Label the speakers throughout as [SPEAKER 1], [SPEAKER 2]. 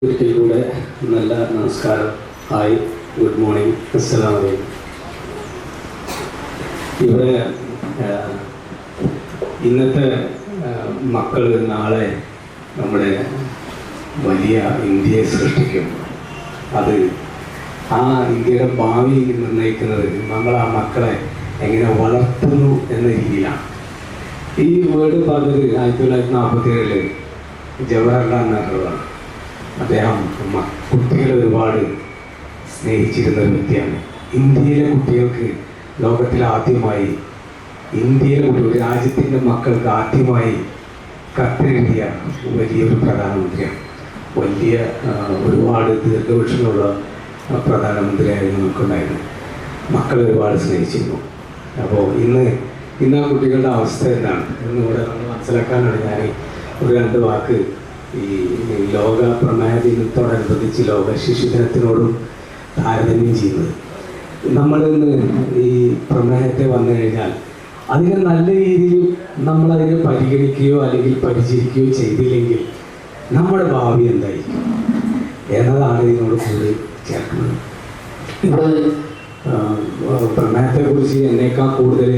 [SPEAKER 1] ഒരിക്കൽ കൂടെ നല്ല നമസ്കാരം. ഹായ്, ഗുഡ് മോർണിംഗ്, അസ്സലാമു അലൈക്കും. ഇവിടെ ഇന്നത്തെ മക്കൾ നാളെ നമ്മുടെ വലിയ ഇന്ത്യയെ സൃഷ്ടിക്കും. അത് ആ ഇന്ത്യയുടെ ഭാവി നിർണ്ണയിക്കുന്നത് നമ്മൾ ആ മക്കളെ എങ്ങനെ വളർത്തുന്നു എന്ന രീതിയിലാണ്. ഈ വേർഡ് പറഞ്ഞത് 1947 ജവഹർലാൽ നെഹ്റുവാണ്. അദ്ദേഹം കുട്ടികളെ ഒരുപാട് സ്നേഹിച്ചിരുന്ന ഒരു വ്യക്തിയാണ്. ഇന്ത്യയിലെ കുട്ടികൾക്ക് ലോകത്തിൽ ആദ്യമായി, ഇന്ത്യയിലെ ഒരു രാജ്യത്തിൻ്റെ മക്കൾക്ക് ആദ്യമായി കത്തെഴുതിയ വലിയൊരു പ്രധാനമന്ത്രിയാണ്. വലിയ ഒരുപാട് ദീർഘവീക്ഷണമുള്ള പ്രധാനമന്ത്രിയായിരുന്നു നമുക്കുണ്ടായിരുന്നു. മക്കളെ ഒരുപാട് സ്നേഹിച്ചിരുന്നു. അപ്പോൾ ഇന്ന് ആ കുട്ടികളുടെ അവസ്ഥ എന്താണ് എന്നിവിടെ നമ്മൾ മനസ്സിലാക്കാനാണ് ഞാൻ ഒരു രണ്ട് വാക്ക് ഈ ലോക പ്രമേഹ ദിനത്തോടനുബന്ധിച്ച് ലോക ശിശുദിനത്തിനോടും താരതമ്യം ചെയ്യുന്നത്. നമ്മളിന്ന് ഈ പ്രമേഹത്തെ വന്നു കഴിഞ്ഞാൽ അതിനെ നല്ല രീതിയിൽ നമ്മളതിനെ പരിഗണിക്കുകയോ അല്ലെങ്കിൽ പരിചരിക്കുകയോ ചെയ്തില്ലെങ്കിൽ നമ്മുടെ ഭാവി എന്തായിരിക്കും എന്നതാണ് ഇതിനോട് കൂടി ചേർക്കുന്നത്. ഇവിടെ പ്രമേഹത്തെക്കുറിച്ച് എന്നേക്കാൾ കൂടുതൽ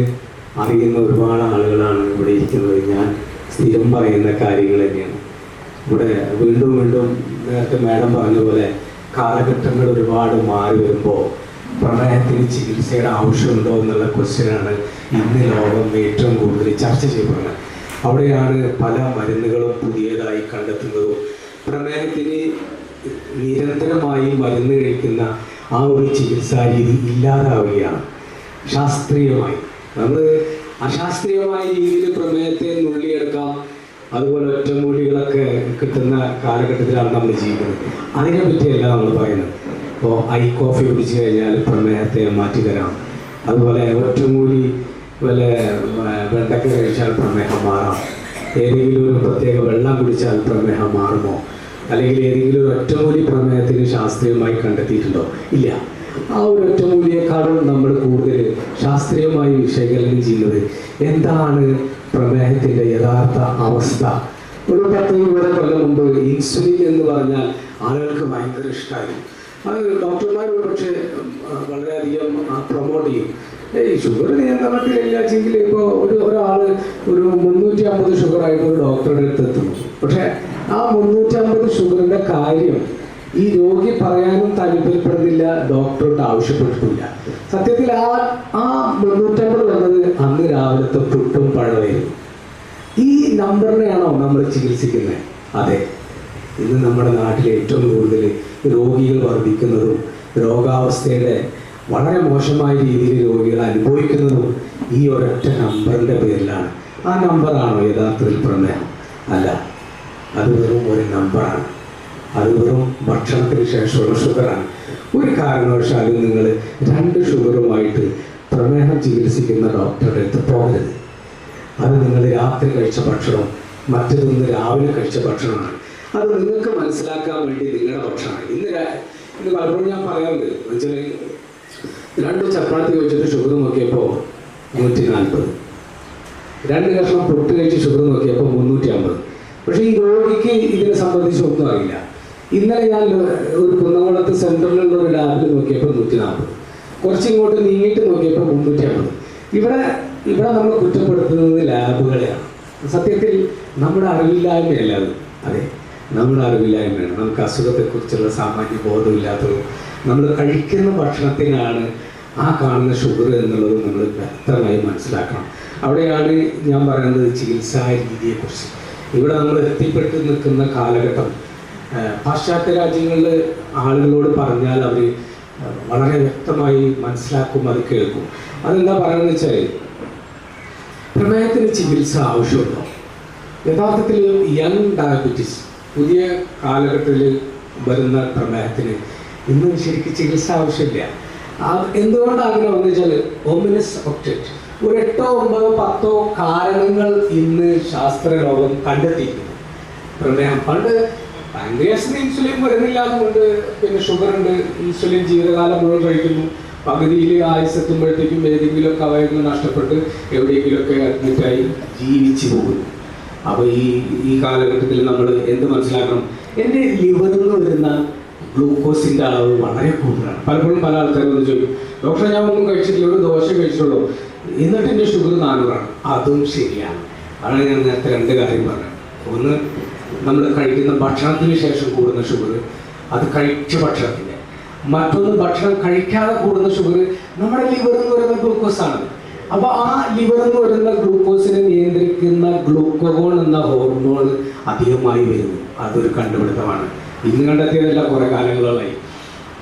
[SPEAKER 1] അറിയുന്ന ഒരുപാട് ആളുകളാണ് ഇവിടെ ഇരിക്കുന്നത്. ഞാൻ സ്ഥിരം പറയുന്ന കാര്യങ്ങൾ തന്നെയാണ്. ഇവിടെ വീണ്ടും നേരത്തെ മാഡം പറഞ്ഞ പോലെ കാലഘട്ടങ്ങൾ ഒരുപാട് മാറി വരുമ്പോൾ പ്രമേഹത്തിന് ചികിത്സയുടെ ആവശ്യമുണ്ടോ എന്നുള്ള ക്വസ്റ്റ്യനാണ് ഇന്ന് ലോകം ഏറ്റവും കൂടുതൽ ചർച്ച ചെയ്യപ്പെടുന്നത്. അവിടെയാണ് പല മരുന്നുകളും പുതിയതായി കണ്ടെത്തുന്നതും പ്രമേഹത്തിന് നിരന്തരമായി മരുന്ന് കഴിക്കുന്ന ആ ഒരു ചികിത്സാ രീതി ഇല്ലാതാവുകയാണ്. ശാസ്ത്രീയമായി നമ്മൾ അശാസ്ത്രീയമായ രീതിയിൽ പ്രമേഹത്തെ നുള്ളിയെടുക്കാം, അതുപോലെ ഒറ്റമൂലികളൊക്കെ കിട്ടുന്ന കാലഘട്ടത്തിലാണ് നമ്മൾ ജീവിക്കുന്നത്. അതിനെ പറ്റിയല്ല നമ്മൾ പറയുന്നത്. ഇപ്പോൾ കോഫി കുടിച്ചു കഴിഞ്ഞാൽ പ്രമേഹത്തെ മാറ്റിത്തരാം, അതുപോലെ ഒറ്റമൂലി വല്ല വെണ്ടക്ക കഴിച്ചാൽ പ്രമേഹം മാറാം, ഏതെങ്കിലും ഒരു പ്രത്യേക വെള്ളം കുടിച്ചാൽ പ്രമേഹം മാറുമോ, അല്ലെങ്കിൽ ഏതെങ്കിലും ഒരു ഒറ്റമൂലി പ്രമേഹത്തിന് ശാസ്ത്രീയമായി കണ്ടെത്തിയിട്ടുണ്ടോ? ഇല്ല. ആ ഒരു ഒറ്റമൂലിയേക്കാളും നമ്മൾ കൂടുതൽ ശാസ്ത്രീയമായി വിശകലനം ചെയ്യുന്നത് എന്താണ് പ്രമേഹത്തിൻ്റെ യഥാർത്ഥ അവസ്ഥ. ഒരു 10-20 കൊല്ലം മുമ്പ് ഇൻസുലിൻ എന്ന് പറഞ്ഞാൽ ആളുകൾക്ക് ഭയങ്കര ഇഷ്ടമായിരുന്നു. അത് ഡോക്ടർമാർ പക്ഷേ വളരെയധികം പ്രൊമോട്ട് ചെയ്യും. ഷുഗർ നിയന്ത്രണത്തിലില്ലെങ്കിൽ ഇപ്പോൾ ഒരാൾ ഒരു 350 ഷുഗറായിട്ട് ഒരു ഡോക്ടറുടെ അടുത്ത് എത്തുന്നു. പക്ഷേ ആ 350 ഷുഗറിൻ്റെ കാര്യം ഈ രോഗി പറയാനും താല്പര്യപ്പെടുന്നില്ല, ഡോക്ടറോട് ആവശ്യപ്പെട്ടിട്ടില്ല. സത്യത്തിൽ ആ 350 വന്നത് അന്ന് രാവിലത്തെ പുട്ടും പഴമായിരുന്നു. ഈ നമ്പറിനെയാണോ നമ്മൾ ചികിത്സിക്കുന്നത്? അതെ. ഇന്ന് നമ്മുടെ നാട്ടിൽ ഏറ്റവും കൂടുതൽ രോഗികൾ വർദ്ധിക്കുന്നതും രോഗാവസ്ഥയുടെ വളരെ മോശമായ രീതിയിൽ രോഗികൾ അനുഭവിക്കുന്നതും ഈ ഒരൊറ്റ നമ്പറിൻ്റെ പേരിലാണ്. ആ നമ്പറാണോ യഥാർത്ഥത്തിൽ പ്രമേഹം? അല്ല, അത് വെറും ഒരു നമ്പറാണ്. അത് വെറും ഭക്ഷണത്തിന് ശേഷമുള്ള ഷുഗറാണ്. ഒരു കാരണവശാലും നിങ്ങൾ 2 ഷുഗറുമായിട്ട് പ്രമേഹം ചികിത്സിക്കുന്ന ഡോക്ടറുടെ അടുത്ത് പോകരുത്. അത് നിങ്ങൾ രാത്രി കഴിച്ച ഭക്ഷണം, മറ്റൊന്ന് രാവിലെ കഴിച്ച ഭക്ഷണമാണ്. അത് നിങ്ങൾക്ക് മനസ്സിലാക്കാൻ വേണ്ടി നിങ്ങളുടെ ഭക്ഷണമാണ്. ഇന്ന് പലപ്പോഴും ഞാൻ പറയാറുണ്ട്, എന്നുവെച്ചാൽ 2 ചപ്പാത്തി കഴിച്ചിട്ട് ഷുഗർ നോക്കിയപ്പോൾ 140, 2 കഷ്ണം പൊട്ട് കഴിച്ച് ഷുഗർ നോക്കിയപ്പോൾ 350. പക്ഷേ ഈ രോഗിക്ക് ഇതിനെ സംബന്ധിച്ച് ഒന്നും അറിയില്ല. ഇന്നലെ ഞാൻ ഒരു കുന്നംകുളത്ത് സെൻട്രലിലുള്ള ഒരു ലാബിൽ നോക്കിയപ്പോൾ 140, കുറച്ചിങ്ങോട്ട് നീങ്ങിയിട്ട് നോക്കിയപ്പോൾ 350. ഇവിടെ നമ്മൾ കുറ്റപ്പെടുത്തുന്നത് ലാബുകളെയാണ്. സത്യത്തിൽ നമ്മുടെ അറിവില്ലായ്മയല്ല അത്. അതെ, നമ്മുടെ അറിവില്ലായ്മയാണ്. നമുക്ക് അസുഖത്തെക്കുറിച്ചുള്ള സാമാന്യ ബോധമില്ലാത്തതും നമ്മൾ കഴിക്കുന്ന ഭക്ഷണത്തിനാണ് ആ കാണുന്ന ഷുഗർ എന്നുള്ളത് നമ്മൾ വ്യക്തമായി മനസ്സിലാക്കണം. അവിടെയാണ് ഞാൻ പറയുന്നത് ചികിത്സാ രീതിയെക്കുറിച്ച്. ഇവിടെ നമ്മൾ എത്തിപ്പെട്ട് നിൽക്കുന്ന കാലഘട്ടം പാശ്ചാത്യ രാജ്യങ്ങളിൽ ആളുകളോട് പറഞ്ഞാൽ അവർ വളരെ വ്യക്തമായി മനസ്സിലാക്കും, അത് കേൾക്കും. അതെന്താ പറയുന്നത് വെച്ചാൽ, പ്രമേഹത്തിന് ചികിത്സ ആവശ്യമുണ്ടോ? യഥാർത്ഥത്തിൽ യങ് ഡയബറ്റീസ്, പുതിയ കാലഘട്ടത്തിൽ വരുന്ന പ്രമേഹത്തിന് ഇന്നും ശരിക്കും ചികിത്സ ആവശ്യമില്ല. എന്തുകൊണ്ടാണ് അങ്ങനെ വന്നു വെച്ചാൽ, ഒമിനസ് ഒക്ടേറ്റ്, ഒരു 8, 9, 10 കാരണങ്ങൾ ഇന്ന് ശാസ്ത്രലോകം കണ്ടെത്തിയിരിക്കുന്നു. പ്രമേഹം പണ്ട് പാൻക്രിയാസിന് ഇൻസുലിൻ വരുന്നില്ല എന്നുകൊണ്ട്, പിന്നെ ഷുഗർ ഉണ്ട്, ഇൻസുലിൻ ജീവിതകാലം മുഴുവൻ കഴിക്കുന്നു, പകുതിയിൽ ആയുസെത്തുമ്പോഴത്തേക്കും ഏതെങ്കിലുമൊക്കെ അവയവങ്ങൾ നഷ്ടപ്പെട്ട് എവിടെയെങ്കിലുമൊക്കെ അഡ്മിറ്റായി ജീവിച്ചു പോകുന്നു. അപ്പോൾ ഈ കാലഘട്ടത്തിൽ നമ്മൾ എന്ത് മനസ്സിലാക്കണം? എൻ്റെ ലിവറിൽ നിന്ന് വരുന്ന ഗ്ലൂക്കോസിൻ്റെ അളവ് വളരെ കൂടുതലാണ്. പലപ്പോഴും പല ആൾക്കാരും ഒന്ന് ചോദിക്കും, ഡോക്ടറെ ഞാൻ ഒന്നും കഴിച്ചിട്ടില്ല, ഒരു ദോശ കഴിച്ചിട്ടുള്ളൂ, എന്നിട്ട് എൻ്റെ ഷുഗർ 400ആണ്. അതും ശരിയാണ്. അതാണ് ഞാൻ നേരത്തെ 2 കാര്യം പറഞ്ഞത്. ഒന്ന്, നമ്മൾ കഴിക്കുന്ന ഭക്ഷണത്തിന് ശേഷം കൂടുന്ന ഷുഗർ, അത് കഴിച്ച ഭക്ഷണത്തിൻ്റെ. മറ്റൊന്ന്, ഭക്ഷണം കഴിക്കാതെ കൂടുന്ന ഷുഗർ നമ്മുടെ ലിവറിൽ നിന്ന് വരുന്ന ഗ്ലൂക്കോസാണ്. അപ്പോൾ ആ ലിവറിൽ നിന്ന് വരുന്ന ഗ്ലൂക്കോസിനെ നിയന്ത്രിക്കുന്ന ഗ്ലൂക്കോഗോൺ എന്ന ഹോർമോൺ അധികമായി വരുന്നു. അതൊരു കണ്ടുപിടുത്തമാണ്. ഇന്ന് കണ്ടെത്തിയതല്ല, കുറേ കാലങ്ങളായി.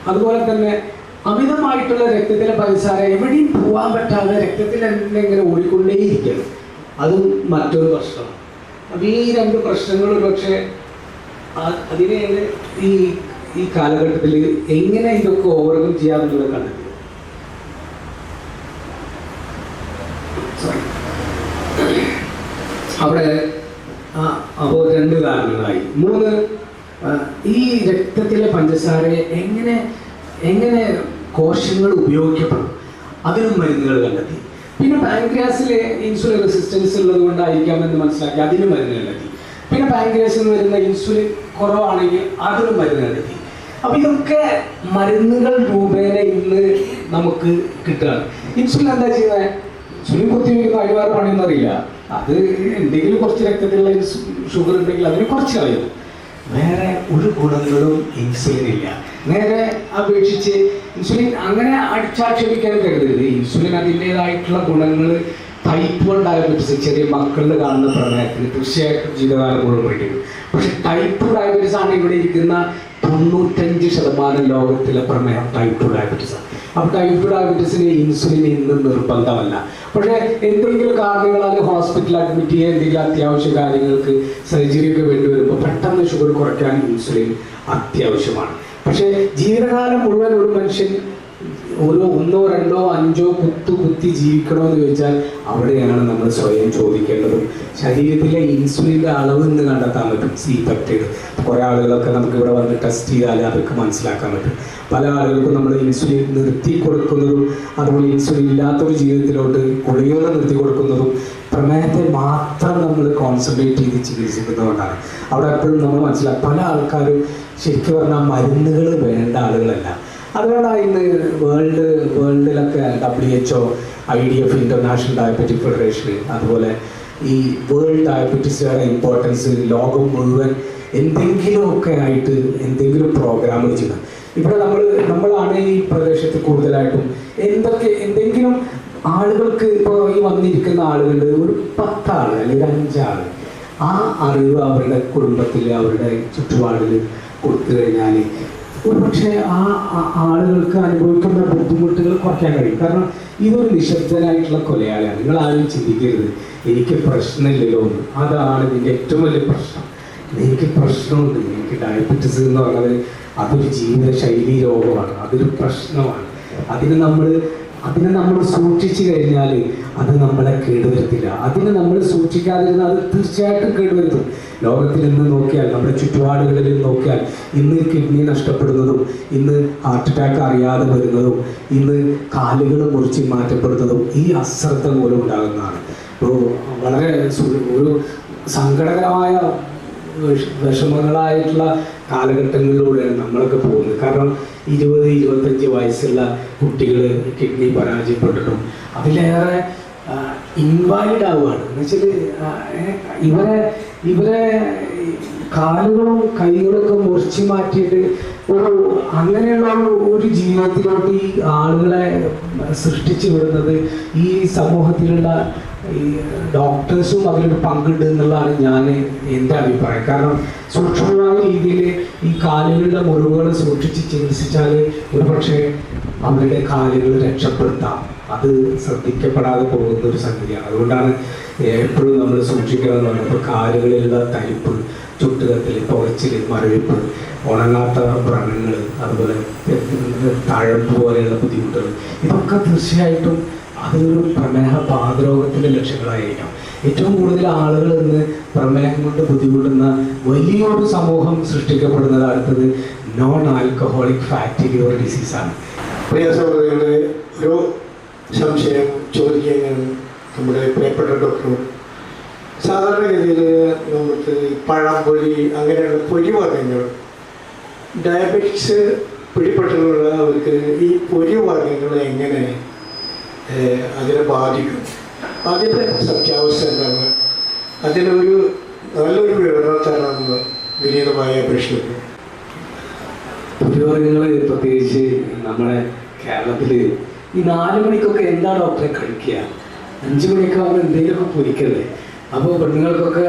[SPEAKER 1] അതുപോലെ തന്നെ അമിതമായിട്ടുള്ള രക്തത്തിലെ പഞ്ചസാര എവിടെയും പോകാൻ പറ്റാതെ രക്തത്തിൽ തന്നെ ഇങ്ങനെ ഓടിക്കൊണ്ടേയിരിക്കണം. അതും മറ്റൊരു പ്രശ്നമാണ്. അപ്പോൾ ഈ 2 പ്രശ്നങ്ങൾ പക്ഷേ അതിനെ ഈ കാലഘട്ടത്തിൽ എങ്ങനെ ഇതൊക്കെ ഓവർകം ചെയ്യാമെന്നുള്ളത് കണ്ടെത്തി. അവിടെ അപ്പോൾ 2 കാരണങ്ങളായി. 3, ഈ രക്തത്തിലെ പഞ്ചസാരയെ എങ്ങനെ കോശങ്ങൾ ഉപയോഗിക്കപ്പെടും, അതിനും മരുന്നുകൾ കണ്ടെത്തി. പിന്നെ പാൻക്രിയാസിലെ ഇൻസുലിൻ റെസിസ്റ്റൻസ് ഉള്ളത് കൊണ്ടായിരിക്കാമെന്ന് മനസ്സിലാക്കി, അതിനും മരുന്ന് കണ്ടെത്തി. പിന്നെ പാൻക്രിയാസിൽ നിന്ന് വരുന്ന ഇൻസുലിൻ കുറവാണെങ്കിൽ അതിനും മരുന്ന് കണ്ടെത്തി. അപ്പോൾ ഇതൊക്കെ മരുന്നുകൾ രൂപേണ ഇന്ന് നമുക്ക് കിട്ടുകയാണ്. ഇൻസുലിൻ എന്താ ചെയ്യുന്നത്? ഇൻസുലിൻ കുത്തിവെക്കുന്ന അഴിവാറ് പണിയൊന്നും അറിയില്ല. അത് എന്തെങ്കിലും കുറച്ച് രക്തത്തിലുള്ള ഷുഗർ ഉണ്ടെങ്കിൽ അതിന് കുറച്ച് കളയും. വേറെ ഒരു ഗുണങ്ങളും ഇൻസുലിൻ ഇല്ല. നേരെ അപേക്ഷിച്ച് ഇൻസുലിൻ അങ്ങനെ അടിച്ചാക്ഷേപിക്കാൻ കരുതരുത്. ഇൻസുലിൻ അതിൻ്റേതായിട്ടുള്ള ഗുണങ്ങൾ ടൈപ്പ് 1 ഡയബറ്റീസ്, ചെറിയ മക്കളിൽ കാണുന്ന പ്രമേഹത്തിന് തീർച്ചയായിട്ടും ജീവിതകാലം മുഴുവൻ പഠിക്കും. പക്ഷെ ടൈപ്പ് 2 ഡയബറ്റീസ് ആണ് ഇവിടെ ഇരിക്കുന്ന 95% ലോകത്തിലെ പ്രമേഹം ടൈപ്പ് 2 ഡയബറ്റീസാണ്. അപ്പോൾ ടൈപ്പ് 2 ഡയബറ്റീസിന് ഇൻസുലിൻ ഇന്നും നിർബന്ധമല്ല. പക്ഷേ എന്തെങ്കിലും കാരണങ്ങളാൽ ഹോസ്പിറ്റലിൽ അഡ്മിറ്റ് ചെയ്യുക, എന്തെങ്കിലും അത്യാവശ്യ കാര്യങ്ങൾക്ക് സർജറി ഒക്കെ വേണ്ടി വരുമ്പോൾ പെട്ടെന്ന് ഷുഗർ കുറയ്ക്കാൻ ഇൻസുലിൻ അത്യാവശ്യമാണ്. പക്ഷേ ജീവിതകാലം മുഴുവൻ ഒരു മനുഷ്യൻ ഒരു 1, 2, 5 കുത്തി ജീവിക്കണമെന്ന് ചോദിച്ചാൽ അവിടെയാണ് നമ്മൾ സ്വയം ചോദിക്കേണ്ടതും. ശരീരത്തിലെ ഇൻസുലിൻ്റെ അളവ് എന്ന് കണ്ടെത്താൻ പറ്റും. C-പെപ്റ്റൈഡ് കുറേ ആളുകളൊക്കെ നമുക്ക് ഇവിടെ വന്ന് ടെസ്റ്റ് ചെയ്താൽ അതൊക്കെ മനസ്സിലാക്കാൻ പറ്റും. പല ആളുകൾക്കും നമ്മൾ ഇൻസുലിൻ നിർത്തി കൊടുക്കുന്നതും അതുപോലെ ഇൻസുലിൻ ഇല്ലാത്തൊരു ജീവിതത്തിലോട്ട് ഗുളികകൾ നിർത്തി കൊടുക്കുന്നതും പ്രമേഹത്തെ മാത്രം നമ്മൾ കോൺസെൻട്രേറ്റ് ചെയ്ത് ചികിത്സിക്കുന്നതുകൊണ്ടാണ്. അവിടെ എപ്പോഴും നമ്മൾ മനസ്സിലാക്കും, പല ആൾക്കാരും ശരിക്കും പറഞ്ഞാൽ മരുന്നുകൾ വേണ്ട ആളുകളല്ല. അതുകൊണ്ടാണ് ഇന്ന് വേൾഡിലൊക്കെ WHO, IDF, international diabetic federation, അതുപോലെ ഈ വേൾഡ് ഡയബറ്റീസുകളുടെ ഇമ്പോർട്ടൻസ് ലോകം മുഴുവൻ എന്തെങ്കിലുമൊക്കെ ആയിട്ട് എന്തെങ്കിലും പ്രോഗ്രാമുകൾ ചെയ്യണം. ഇവിടെ നമ്മളാണ് ഈ പ്രദേശത്ത് കൂടുതലായിട്ടും എന്തെങ്കിലും ആളുകൾക്ക്, ഇപ്പോൾ ഈ വന്നിരിക്കുന്ന ആളുകളുടെ ഒരു 10 ആൾ അല്ലെങ്കിൽ 5 ആൾ ആ അറിവ് അവരുടെ കുടുംബത്തിൽ അവരുടെ ചുറ്റുപാടിൽ കൊടുത്തു കഴിഞ്ഞാൽ ഒരുപക്ഷെ ആ ആളുകൾക്ക് അനുഭവിക്കുന്ന ബുദ്ധിമുട്ടുകൾ കുറയ്ക്കാൻ കഴിയും. കാരണം ഇതൊരു നിശബ്ദനായിട്ടുള്ള കൊലയാളിയാണ്. നിങ്ങൾ ആരും ചിന്തിക്കരുത് എനിക്ക് പ്രശ്നമില്ലല്ലോ എന്ന്. അതാണ് ഇതിൻ്റെ ഏറ്റവും വലിയ പ്രശ്നം. എനിക്ക് പ്രശ്നമുണ്ട്, എനിക്ക് ഡയബറ്റീസ് എന്ന് പറയുന്നത് അതൊരു ജീവിതശൈലി രോഗമാണ്, അതൊരു പ്രശ്നമാണ്. അതിനെ നമ്മൾ സൂക്ഷിച്ചു കഴിഞ്ഞാൽ അത് നമ്മളെ കേടുവരുത്തില്ല. അതിനെ നമ്മൾ സൂക്ഷിക്കാതിരുന്നാൽ അത് തീർച്ചയായിട്ടും കേടുവരുത്തും. ലോകത്തിൽ ഇന്ന് നോക്കിയാൽ, നമ്മുടെ ചുറ്റുപാടുകളിൽ നോക്കിയാൽ, ഇന്ന് കിഡ്നി നഷ്ടപ്പെടുന്നതും ഇന്ന് ഹാർട്ട് അറ്റാക്ക് അറിയാതെ വരുന്നതും ഇന്ന് കാലുകൾ മുറിച്ച് മാറ്റപ്പെടുന്നതും ഈ അശ്രദ്ധ മൂലം ഉണ്ടാകുന്നതാണ്. വളരെ ഒരു സങ്കടകരമായ വിഷമങ്ങളായിട്ടുള്ള കാലഘട്ടങ്ങളിലൂടെയാണ് നമ്മളൊക്കെ പോകുന്നത്. കാരണം 20-25 വയസ്സുള്ള കുട്ടികൾ കിഡ്നി പരാജയപ്പെട്ടിട്ടും അതിലേറെ ഇൻവാലിഡ് ആവുകയാണ്. എന്ന് വെച്ചാൽ ഇവരെ കാലുകളും കൈകളൊക്കെ മുറിച്ച് മാറ്റിയിട്ട് അങ്ങനെയുള്ള ഒരു ജീവിതത്തിലോട്ട് ഈ ആളുകളെ സൃഷ്ടിച്ചു വിടുന്നത് ഈ സമൂഹത്തിലുള്ള ഈ ഡോക്ടേഴ്സും അതിലൊരു പങ്കുണ്ട് എന്നുള്ളതാണ് എൻ്റെ അഭിപ്രായം. കാരണം സൂക്ഷ്മമായ രീതിയിൽ ഈ കാലുകളുടെ മുറിവുകൾ സൂക്ഷിച്ച് ചികിത്സിച്ചാൽ ഒരുപക്ഷെ അവരുടെ കാലുകൾ രക്ഷപ്പെടുത്താം. അത് ശ്രദ്ധിക്കപ്പെടാതെ പോകുന്ന ഒരു സംഗതിയാണ്. അതുകൊണ്ടാണ് എപ്പോഴും നമ്മൾ സൂക്ഷിക്കണമെന്ന് പറഞ്ഞാൽ ഇപ്പോൾ കാലുകളിലുള്ള തരിപ്പ്, ചുട്ടുകത്തിൽ, പുകച്ചിൽ, മരവിപ്പ്, ഉണങ്ങാത്ത വ്രണങ്ങൾ, അതുപോലെ തഴമ്പ് പോലെയുള്ള ബുദ്ധിമുട്ടുകൾ, ഇതൊക്കെ തീർച്ചയായിട്ടും അതൊരു പ്രമേഹ പാതരോഗത്തിൻ്റെ ലക്ഷണങ്ങളായിരിക്കാം. ഏറ്റവും കൂടുതൽ ആളുകൾ ഇന്ന് പ്രമേഹം കൊണ്ട് ബുദ്ധിമുട്ടുന്ന വലിയൊരു സമൂഹം സൃഷ്ടിക്കപ്പെടുന്നത് അടുത്തത് നോൺ ആൽക്കഹോളിക് ഫാറ്റി ലിവർ ഡിസീസാണ്.
[SPEAKER 2] പ്രിയ സഹോദരങ്ങളെ, ഒരു സംശയം ചോദിക്കുകയാണ് നമ്മുടെ പ്രിയപ്പെട്ട ഡോക്ടർ. സാധാരണഗതിയിൽ നമുക്ക് പഴംപൊരി അങ്ങനെയുള്ള പൊരി വർഗ്ഗങ്ങൾ ഡയബറ്റിക്സ് പിടിപെട്ടിട്ടുള്ളവർക്ക് ഈ പൊരി വർഗ്ഗങ്ങൾ എങ്ങനെ അതിനെ ബാധിക്കും, അതിൻ്റെ സത്യാവസ്ഥ എന്താണ്, അതിനൊരു നല്ലൊരു വിവരണം തരാമെന്ന് വിനീതമായ അപേക്ഷിക്കുന്നു.
[SPEAKER 1] പൊരിവർഗ്ഗങ്ങൾ പ്രത്യേകിച്ച് നമ്മുടെ കേരളത്തിൽ ഈ 4 മണിക്കൊക്കെ എന്താ ഡോക്ടറെ കഴിക്കുക, 5 മണിയൊക്കെ ആകുമ്പോൾ എന്തെങ്കിലുമൊക്കെ പൊരിക്കല്ലേ. അപ്പോൾ പെണ്ണുങ്ങൾക്കൊക്കെ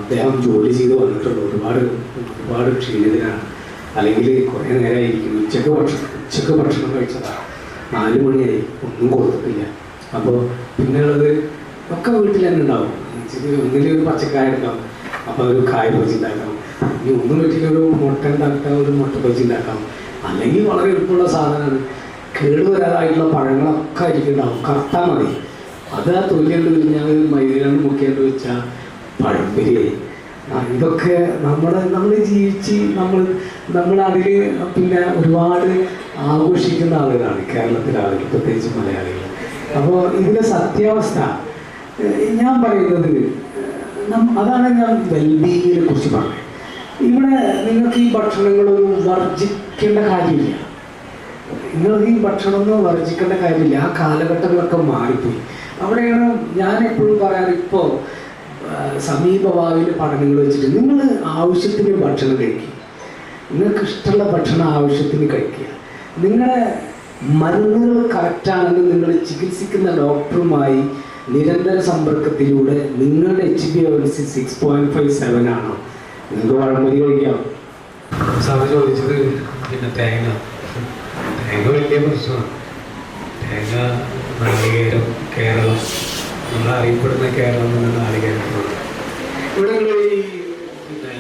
[SPEAKER 1] അദ്ദേഹം ജോലി ചെയ്ത് വന്നിട്ടുണ്ട്, ഒരുപാട് ക്ഷീണിതനാണ്, അല്ലെങ്കിൽ കുറേ നേരമായിരിക്കും, ഉച്ചക്ക് ഭക്ഷണം കഴിച്ചതാണ്, 4 മണിയായി, ഒന്നും കൊടുത്തിട്ടില്ല. അപ്പോൾ പിന്നെയുള്ളത് ഒക്കെ വീട്ടിൽ തന്നെ ഉണ്ടാവും. ഒന്നിലൊരു പച്ചക്കായ ഉണ്ടാവും, അപ്പോൾ ഒരു കായ ബജി ഉണ്ടാക്കാം, ഇനി ഒന്നും വീട്ടിലൊരു മുട്ട ഉണ്ടാക്കാം, ഒരു മുട്ട ബജി ഉണ്ടാക്കാം, അല്ലെങ്കിൽ വളരെ എളുപ്പമുള്ള സാധനമാണ് കേടുവരാതായിട്ടുള്ള പഴങ്ങളൊക്കെ ആയിരിക്കുന്നുണ്ടാവും, കറുത്താൽ മതി. അത് ആ തൊലിയുണ്ട് കഴിഞ്ഞാൽ മൈദയിലാണ് മുക്കിയാണ്ട് വെച്ചാൽ പഴംപൊരിയായി. ഇതൊക്കെ നമ്മൾ ജീവിച്ച് നമ്മളതിൽ പിന്നെ ഒരുപാട് ആഘോഷിക്കുന്ന ആളുകളാണ് കേരളത്തിലെ ആളുകൾ, പ്രത്യേകിച്ച് മലയാളികൾ. അപ്പോൾ ഇതിൻ്റെ സത്യാവസ്ഥ ഞാൻ പറയുന്നത് അതാണ് ഞാൻ വെൽബീയിങ്ങിനെ കുറിച്ച് പറഞ്ഞത്. ഇവിടെ നിങ്ങൾക്ക് ഈ ഭക്ഷണങ്ങളൊന്നും വർജിക്കേണ്ട കാര്യമില്ല, നിങ്ങൾക്ക് ഈ ഭക്ഷണമൊന്നും വർജിക്കേണ്ട കാര്യമില്ല. ആ കാലഘട്ടങ്ങളൊക്കെ മാറിപ്പോയി. അവിടെയാണ് ഞാൻ എപ്പോഴും പറയാറ്, ഇപ്പോൾ സമീപ ഭാവിയിൽ പഠനങ്ങൾ വെച്ചിട്ട് നിങ്ങൾ ആവശ്യത്തിന് ഭക്ഷണം കഴിക്കുക, നിങ്ങൾക്ക് ഇഷ്ടമുള്ള ഭക്ഷണം ആവശ്യത്തിന് കഴിക്കുക, നിങ്ങളുടെ മരുന്നുകൾ കറക്റ്റാണെന്ന് നിങ്ങൾ ചികിത്സിക്കുന്ന ഡോക്ടറുമായി നിരന്തര സമ്പർക്കത്തിലൂടെ നിങ്ങളുടെ HbA1c 6.57 ആണോ, നിങ്ങൾക്ക് പഴംപൊരി കഴിക്കാം. സാറ് ചോദിച്ചത് പിന്നെ തേങ്ങ വലിയ പ്രശ്നമാണ്. തേങ്ങ, നാളികേരം, കേരളം, നമ്മൾ അറിയപ്പെടുന്ന കേരളം എന്ന നാളികേരമാണ്. ഇവിടെ നിങ്ങൾ ഈ പിന്നെ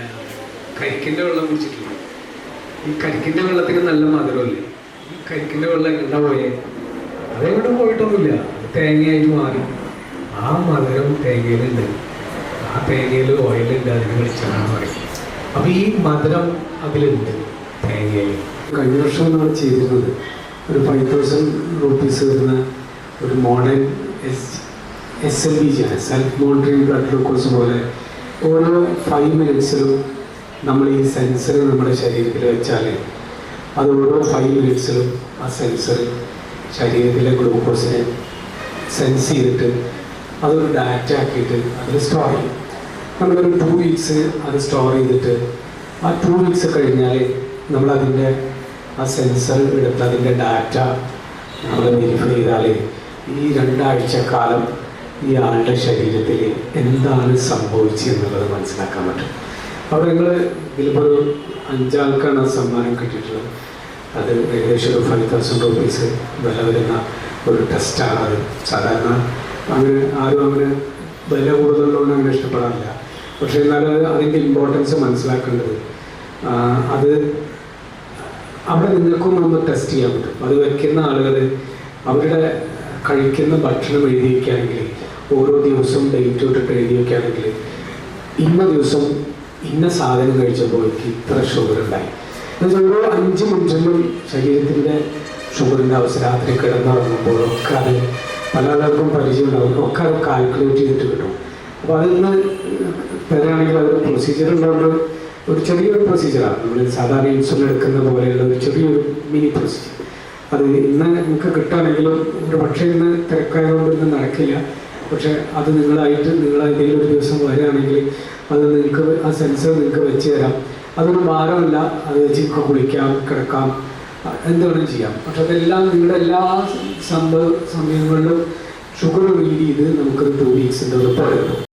[SPEAKER 1] കരിക്കിൻ്റെ വെള്ളം കുടിച്ചിട്ടില്ല. ഈ കരിക്കിൻ്റെ വെള്ളത്തിന് നല്ല മധുരമല്ലേ? ഈ കരിക്കിൻ്റെ വെള്ളം എങ്ങോട്ടാ പോയേ? അതെങ്ങോട്ടും പോയിട്ടൊന്നുമില്ല, തേങ്ങയായിട്ട് മാറി. ആ മധുരം തേങ്ങയിലുണ്ട്, ആ തേങ്ങയിൽ ഓയിലുണ്ട്, അതിന് വെളിച്ചെണ്ണ പറയും. അപ്പോൾ ഈ മധുരം അതിലുണ്ട് തേങ്ങയിൽ. കഴിഞ്ഞ വർഷം നമ്മൾ ചെയ്തിരുന്നത് ഒരു 5,000 rupees വരുന്ന ഒരു മോഡേൺ SLBG ആണ്, സെൽഫ് മോണിറ്ററിംഗ് ബ്ലഡ് ഗ്ലൂക്കോസ് പോലെ. ഓരോ 5 minutesലും നമ്മൾ ഈ സെൻസർ നമ്മുടെ ശരീരത്തിൽ വെച്ചാൽ അത് ഓരോ 5 minutesലും ആ സെൻസർ ശരീരത്തിലെ ഗ്ലൂക്കോസിനെ സെൻസ് ചെയ്തിട്ട് അതൊരു ഡാറ്റ ആക്കിയിട്ട് അതിൽ സ്റ്റോർ ചെയ്യും. നമ്മളൊരു 2 weeks അത് സ്റ്റോർ ചെയ്തിട്ട് ആ 2 weeks കഴിഞ്ഞാൽ നമ്മളതിൻ്റെ ആ സെൻസർ എടുത്ത് അതിൻ്റെ ഡാറ്റ നമ്മൾ വെരിഫൈ ചെയ്താൽ ഈ 2 ആഴ്ചക്കാലം ഈ ആളുടെ ശരീരത്തിൽ എന്താണ് സംഭവിച്ചതെന്നുള്ളത് മനസ്സിലാക്കാൻ പറ്റും. അവിടെ നിങ്ങൾ ഇതിലിപ്പോൾ ഒരു 5 ആൾക്കാണ് ആ സമ്മാനം കിട്ടിയിട്ടുള്ളത്. അത് ഏകദേശം ഒരു 5,000 rupees വില വരുന്ന ഒരു ടെസ്റ്റാണ്. അത് സാധാരണ ആരും അങ്ങനെ വില കൂടുതലുള്ളതുകൊണ്ട് അങ്ങനെ ഇഷ്ടപ്പെടാറില്ല. പക്ഷേ എന്നാലും അതിൻ്റെ ഇമ്പോർട്ടൻസ് മനസ്സിലാക്കേണ്ടത് അത് അവിടെ നിങ്ങൾക്കും നമ്മൾ ടെസ്റ്റ് ചെയ്യാൻ പറ്റും. അത് വയ്ക്കുന്ന ആളുകൾ അവരുടെ കഴിക്കുന്ന ഭക്ഷണം എഴുതി വയ്ക്കുകയാണെങ്കിൽ ഓരോ ദിവസവും ഡേറ്റ് ഇട്ടിട്ട് എഴുതി വയ്ക്കുകയാണെങ്കിൽ ഇന്ന ദിവസം ഇന്ന സാധനം കഴിച്ചപ്പോൾ എനിക്ക് ഇത്ര ഷുഗർ ഉണ്ടായി. ഓരോ 5 മിനിറ്റിനും ശരീരത്തിൻ്റെ ഷുഗറിൻ്റെ അവസ്ഥ രാത്രി കിടന്നുറങ്ങുമ്പോഴൊക്കെ അത് പല ആളുകൾക്കും പരിചയം ഉണ്ടാവും, ഒക്കെ അത് കാൽക്കുലേറ്റ് ചെയ്തിട്ട് കിട്ടും. അപ്പോൾ അതിന്ന് വരികയാണെങ്കിൽ അതൊരു പ്രൊസീജിയർ ഉണ്ടാകുമ്പോൾ ഒരു ചെറിയൊരു പ്രൊസീജിയറാണ്. നമ്മൾ സാധാരണ ഇൻസുലിൻ എടുക്കുന്ന പോലെയുള്ള ഒരു ചെറിയൊരു മിനി പ്രൊസീജിയർ. അത് ഇന്ന് നിങ്ങൾക്ക് കിട്ടുകയാണെങ്കിലും ഒരു പക്ഷേ ഇന്ന് തിരക്കായതുകൊണ്ട് ഇന്ന് നടക്കില്ല. പക്ഷേ അത് നിങ്ങളായിട്ട് ഏതെങ്കിലും ഒരു ദിവസം വരികയാണെങ്കിൽ അത് നിങ്ങൾക്ക് ആ സെൻസർ നിങ്ങൾക്ക് വെച്ച് തരാം. അതൊരു ഭാരമല്ല, അത് വെച്ച് കുളിക്കാം, കിടക്കാം, എന്തുവേണം ചെയ്യാം. പക്ഷെ അതെല്ലാം നിങ്ങളുടെ എല്ലാ സമയങ്ങളിലും ഷുഗർ റീഡ് ചെയ്ത് നമുക്കൊരു 2 weeks ഉറപ്പ് കിട്ടും.